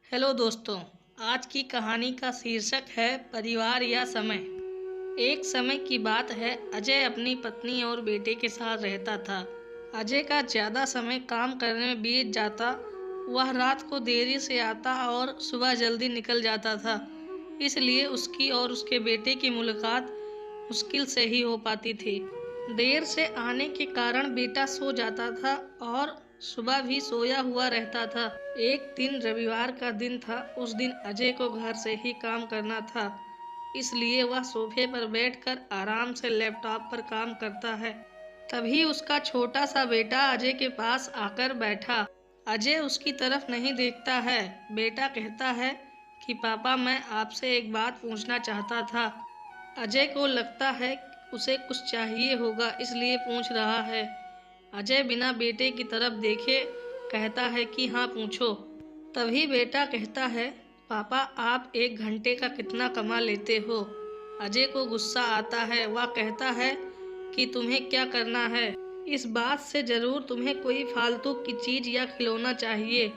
Hello दोस्तों, आज की कहानी का शीर्षक है परिवार या समय। एक समय की बात है, अजय अपनी पत्नी और बेटे के साथ रहता था। अजय का ज़्यादा समय काम करने में बीत जाता। वह रात को देरी से आता और सुबह जल्दी निकल जाता था। इसलिए उसकी और उसके बेटे की मुलाकात मुश्किल से ही हो पाती थी। देर से आने के कारण बेटा सो जाता था और सुबह भी सोया हुआ रहता था। एक दिन रविवार का दिन था। उस दिन अजय को घर से ही काम करना था, इसलिए वह सोफे पर बैठकर आराम से लैपटॉप पर काम करता है। तभी उसका छोटा सा बेटा अजय के पास आकर बैठा। अजय उसकी तरफ नहीं देखता है। बेटा कहता है कि पापा, मैं आपसे एक बात पूछना चाहता था। अजय को लगता है उसे कुछ चाहिए होगा, इसलिए पूछ रहा है। अजय बिना बेटे की तरफ देखे कहता है कि हाँ, पूछो। तभी बेटा कहता है, पापा, आप 1 घंटे का कितना कमा लेते हो? अजय को गुस्सा आता है। वह कहता है कि तुम्हें क्या करना है? इस बात से जरूर तुम्हें कोई फालतू की चीज या खिलौना चाहिए,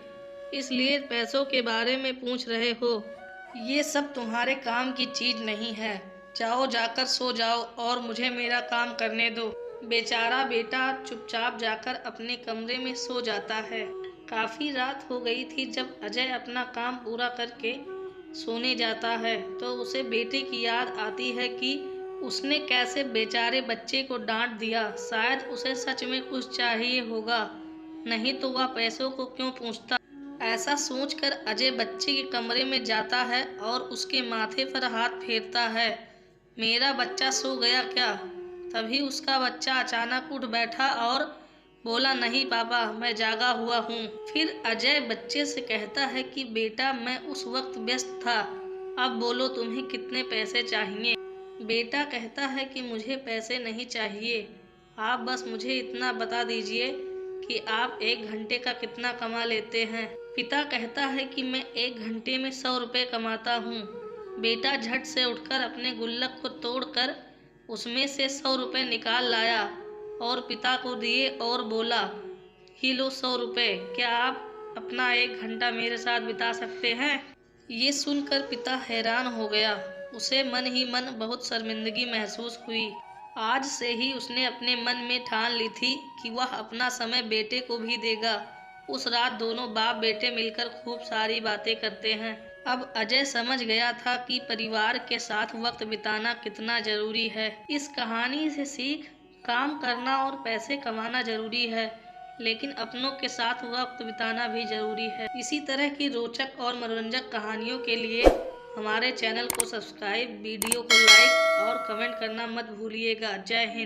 इसलिए पैसों के बारे में पूछ रहे हो। ये सब तुम्हारे काम की चीज नहीं है। जाओ, जाकर सो जाओ और मुझे मेरा काम करने दो। बेचारा बेटा चुपचाप जाकर अपने कमरे में सो जाता है। काफी रात हो गई थी जब अजय अपना काम पूरा करके सोने जाता है तो उसे बेटे की याद आती है कि उसने कैसे बेचारे बच्चे को डांट दिया। शायद उसे सच में कुछ चाहिए होगा, नहीं तो वह पैसों को क्यों पूछता। ऐसा सोचकर अजय बच्चे के कमरे में जाता है और उसके माथे पर हाथ फेरता है। मेरा बच्चा सो गया क्या? तभी उसका बच्चा अचानक उठ बैठा और बोला, नहीं पापा, मैं जागा हुआ हूँ। फिर अजय बच्चे से कहता है कि बेटा, मैं उस वक्त व्यस्त था। अब बोलो, तुम्हें कितने पैसे चाहिए? बेटा कहता है कि मुझे पैसे नहीं चाहिए, आप बस मुझे इतना बता दीजिए कि आप 1 घंटे का कितना कमा लेते हैं। पिता कहता है कि मैं 1 घंटे में 100 रुपये कमाता हूँ। बेटा झट से उठकर अपने गुल्लक को तोड़कर उसमें से 100 रुपये निकाल लाया और पिता को दिए और बोला, ही लो 100 रुपये, क्या आप अपना 1 घंटा मेरे साथ बिता सकते हैं? ये सुनकर पिता हैरान हो गया। उसे मन ही मन बहुत शर्मिंदगी महसूस हुई। आज से ही उसने अपने मन में ठान ली थी कि वह अपना समय बेटे को भी देगा। उस रात दोनों बाप बेटे मिलकर खूब सारी बातें करते हैं। अब अजय समझ गया था कि परिवार के साथ वक्त बिताना कितना जरूरी है। इस कहानी से सीख, काम करना और पैसे कमाना जरूरी है, लेकिन अपनों के साथ वक्त बिताना भी जरूरी है। इसी तरह की रोचक और मनोरंजक कहानियों के लिए हमारे चैनल को सब्सक्राइब, वीडियो को लाइक और कमेंट करना मत भूलिएगा। जय हिंद।